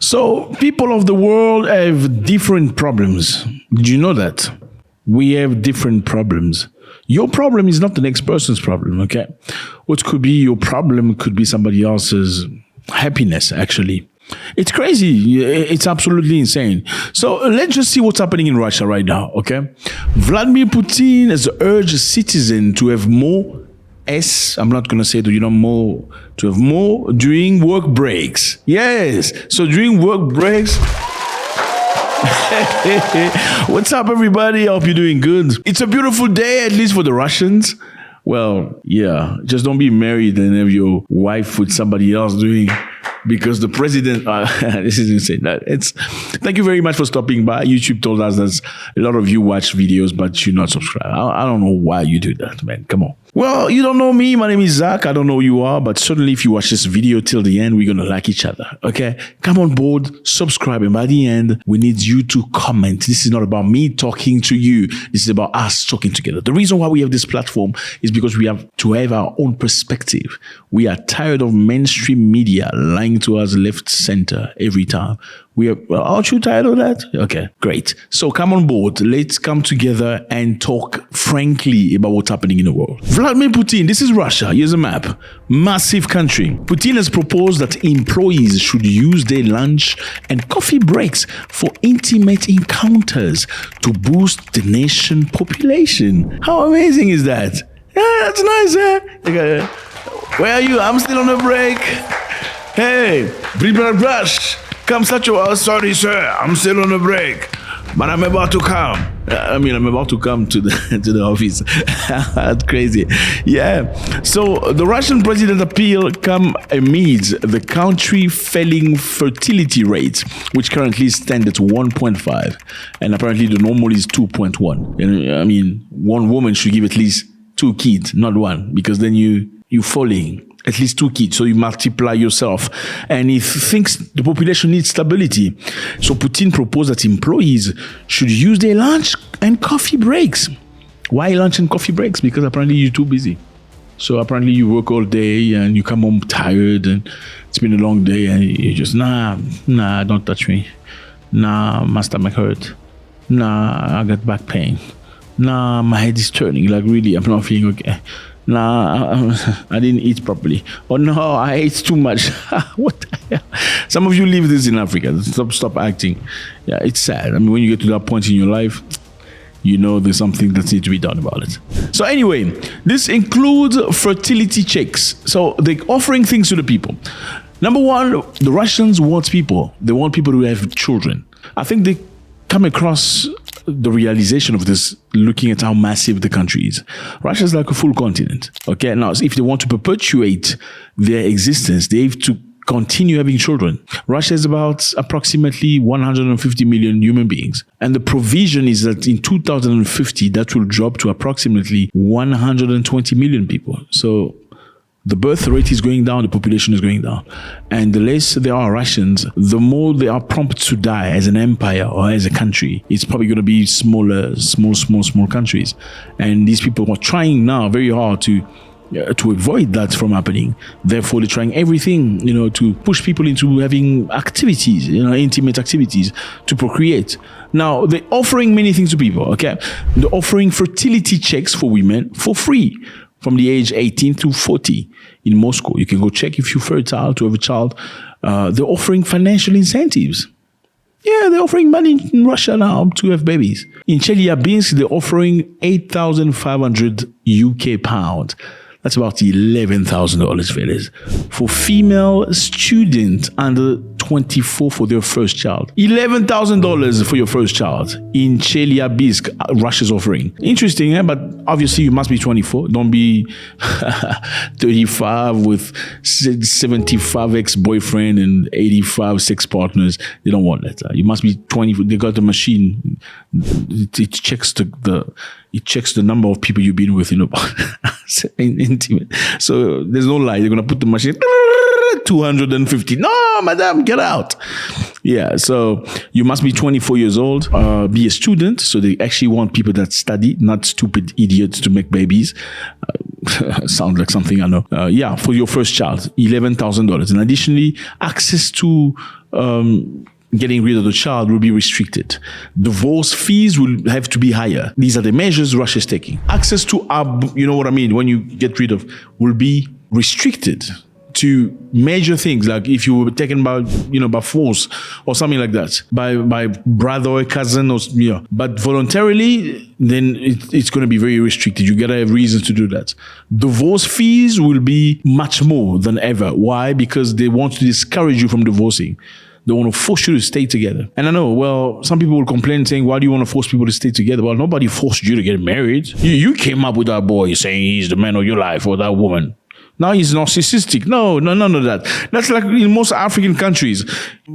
So people of the world have different problems. Did you know that? We have different problems. Your problem is not the next person's problem, okay? What could be your problem could be somebody else's happiness, actually. It's crazy. It's absolutely insane. So let's just see what's happening in Russia right now, okay? Vladimir Putin has urged citizens to have more I'm not going to say more, to have more during work breaks. Yes. So during work breaks, what's up, everybody? I hope you're doing good. It's a beautiful day, at least for the Russians. Well, yeah, just don't be married and have your wife with somebody else doing, because the president, this is insane. Thank you very much for stopping by. YouTube told us that a lot of you watch videos, but you're not subscribed. I don't know why you do that, man. Come on. Well, you don't know me. My name is Zack. I don't know who you are, but certainly if you watch this video till the end, we're going to like each other. Okay? Come on board, subscribe, and by the end, we need you to comment. This is not about me talking to you. This is about us talking together. The reason why we have this platform is because we have to have our own perspective. We are tired of mainstream media lying to us left, center every time. Aren't you tired of that? Okay, great. So come on board. Let's come together and talk frankly about what's happening in the world. Vladimir Putin, this is Russia. Here's a map. Massive country. Putin has proposed that employees should use their lunch and coffee breaks for intimate encounters to boost the nation population. How amazing is that? Yeah, that's nice, eh? Where are you? I'm still on a break. Hey, brush. Come start your house. Sorry, sir. I'm still on a break, but I'm about to come. I'm about to come to the office. That's crazy. Yeah. So the Russian president appeal come amid the country falling fertility rate, which currently stand at 1.5, and apparently the normal is 2.1. One woman should give at least 2 kids, not one, because then you falling. At least 2 kids, so you multiply yourself. And he thinks the population needs stability. So Putin proposed that employees should use their lunch and coffee breaks. Why lunch and coffee breaks? Because apparently you're too busy. So apparently you work all day and you come home tired and it's been a long day and you just, nah, don't touch me. Nah, my stomach hurt. Nah, I got back pain. Nah, my head is turning. Like really, I'm not feeling okay. Nah, I didn't eat properly. Oh no, I ate too much. What the hell? Some of you live this in Africa. Stop acting. Yeah, it's sad. When you get to that point in your life, you know there's something that needs to be done about it. So anyway, this includes fertility checks. So they're offering things to the people. Number one, the Russians want people. They want people to have children. I think they come across the realization of this, looking at how massive the country is. Russia is like a full continent. Okay, now if they want to perpetuate their existence, they have to continue having children. Russia is about approximately 150 million human beings. And the provision is that in 2050, that will drop to approximately 120 million people. So the birth rate is going down, the population is going down. And the less there are Russians, the more they are prompt to die as an empire or as a country. It's probably going to be small countries. And these people are trying now very hard to avoid that from happening. Therefore, they're trying everything, to push people into having activities, intimate activities to procreate. Now, they're offering many things to people, okay? They're offering fertility checks for women for free from the age 18 to 40 in Moscow. You can go check if you're fertile to have a child. They're offering financial incentives. Yeah, they're offering money in Russia now to have babies. In Chelyabinsk, they're offering 8,500 UK pounds. That's about $11,000, fellas, for female students under 24 for their first child. $11,000 for your first child in Chelyabinsk, Russia's offering. Interesting, eh? But obviously you must be 24. Don't be 35 with 75 ex-boyfriend and 85 sex partners. They don't want that. You must be 20. They got a machine. It checks the number of people you've been with, intimate. So there's no lie. They're gonna put the machine 250. No, madam, get out. Yeah, so you must be 24 years old, be a student. So they actually want people that study, not stupid idiots to make babies. Sounds like something I know. Yeah, for your first child, $11,000. And additionally, access to getting rid of the child will be restricted. Divorce fees will have to be higher. These are the measures Russia is taking. Access to, you know what I mean, when you get rid of, will be restricted to major things, like if you were taken by force or something like that, by brother or cousin, or but voluntarily, then it's going to be very restricted. You gotta have reasons to do that. Divorce fees will be much more than ever. Why? Because they want to discourage you from divorcing. They want to force you to stay together. And I know, well, some people will complain saying, why do you want to force people to stay together? Well, nobody forced you to get married. You came up with that boy saying he's the man of your life, or that woman. Now he's narcissistic. No, none of that. That's like in most African countries.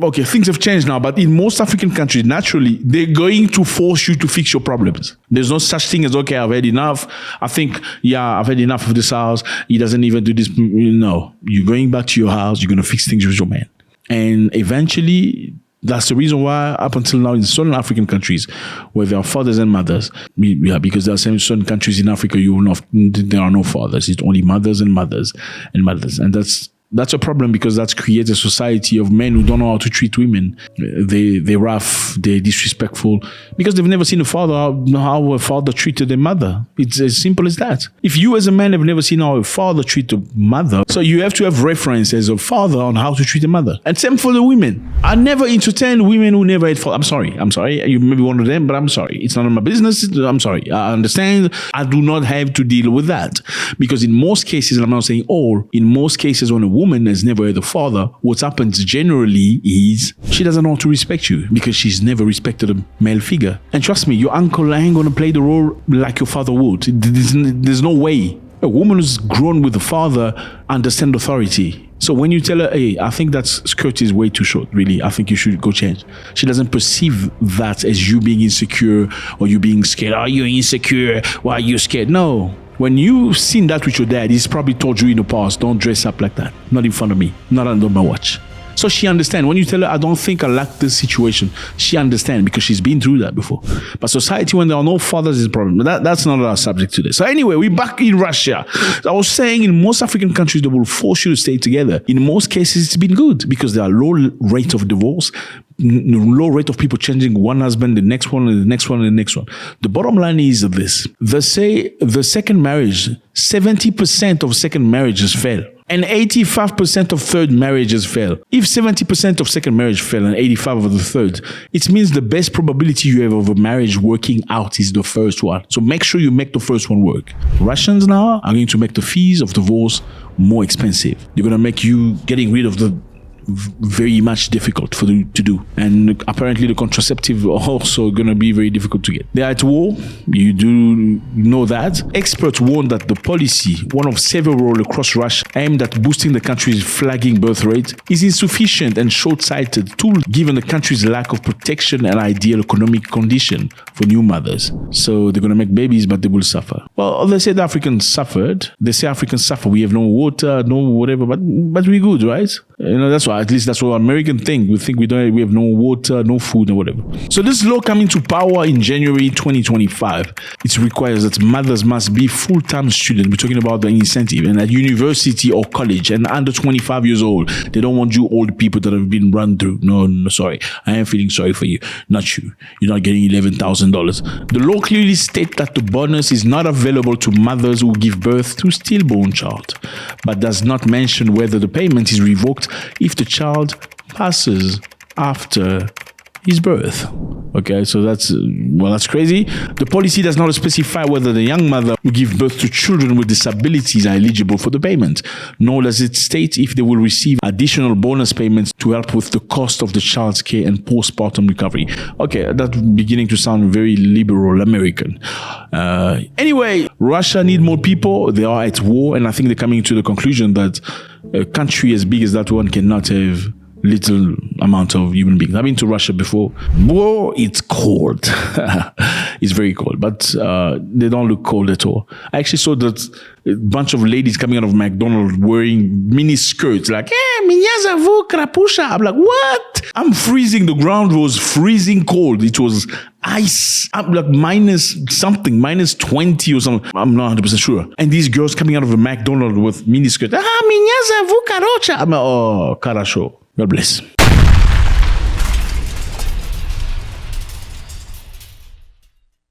Okay, things have changed now, but in most African countries, naturally, they're going to force you to fix your problems. There's no such thing as, okay, I've had enough. I've had enough of this house. He doesn't even do this. No, you're going back to your house. You're going to fix things with your man. And eventually, that's the reason why up until now in certain African countries where there are fathers and mothers, because there are certain countries in Africa there are no fathers. It's only mothers and mothers and mothers. And that's a problem, because that's created a society of men who don't know how to treat women. They're rough, they're disrespectful, because they've never seen how a father treated a mother. It's as simple as that. If you as a man have never seen how a father treat a mother, so you have to have reference as a father on how to treat a mother. And same for the women. I never entertain women who never had father. I'm sorry. You may be one of them, but I'm sorry. It's none of my business. I'm sorry. I understand. I do not have to deal with that. Because in most cases, and I'm not saying all, in most cases when a woman has never had a father, what happens generally is she doesn't know how to respect you, because she's never respected a male figure. And trust me, your uncle ain't gonna play the role like your father would. There's no way. A woman who's grown with a father understands authority. So when you tell her, hey, I think that skirt is way too short, really, I think you should go change. She doesn't perceive that as you being insecure or you being scared. Are you insecure? Why are you scared? No. When you've seen that with your dad, he's probably told you in the past, don't dress up like that. Not in front of me. Not under my watch. So she understands. When you tell her, I don't think I like this situation, she understands, because she's been through that before. But society, when there are no fathers, is a problem. That's not our subject today. So anyway, we're back in Russia. I was saying in most African countries, they will force you to stay together. In most cases, it's been good, because there are low rate of divorce, low rate of people changing one husband, the next one, and the next one, and the next one. The bottom line is this. They say the second marriage, 70% of second marriages fail. And 85% of third marriages fail. If 70% of second marriage fail and 85% of the third, it means the best probability you have of a marriage working out is the first one. So make sure you make the first one work. Russians now are going to make the fees of divorce more expensive. They're going to make you getting rid of the very much difficult for them to do, and apparently the contraceptive are also going to be very difficult to get. They are at war. You do know that. Experts warn that the policy, one of several across Russia, aimed at boosting the country's flagging birth rate, is insufficient and short-sighted tool given the country's lack of protection and ideal economic condition for new mothers. So they're going to make babies, but they will suffer. Well, they said Africans suffered. They say Africans suffer. We have no water, no whatever, but we're good, right? That's why, at least that's what American think. We think we have no water, no food, or whatever. So this law coming to power in January 2025, it requires that mothers must be full-time students. We're talking about the incentive, and at university or college, and under 25 years old. They don't want you old people that have been run through. No, sorry. I am feeling sorry for you. Not you. You're not getting $11,000. The law clearly states that the bonus is not available to mothers who give birth to stillborn child, but does not mention whether the payment is revoked if the child passes after his birth. Okay, so that's crazy. The policy does not specify whether the young mother who give birth to children with disabilities are eligible for the payment, nor does it state if they will receive additional bonus payments to help with the cost of the child's care and postpartum recovery. Okay, that's beginning to sound very liberal American. Anyway, Russia need more people. They are at war, and I think they're coming to the conclusion that a country as big as that one cannot have little amount of human beings. I've been to Russia before. War, it's cold. It's very cold, but they don't look cold at all. I actually saw that a bunch of ladies coming out of McDonald's wearing mini skirts, like, krapusha. I'm like, what? I'm freezing. The ground was freezing cold. It was ice. I'm like minus 20 or something. I'm not 100% sure. And these girls coming out of a McDonald's with mini skirts. I'm like, oh, karasho. God bless.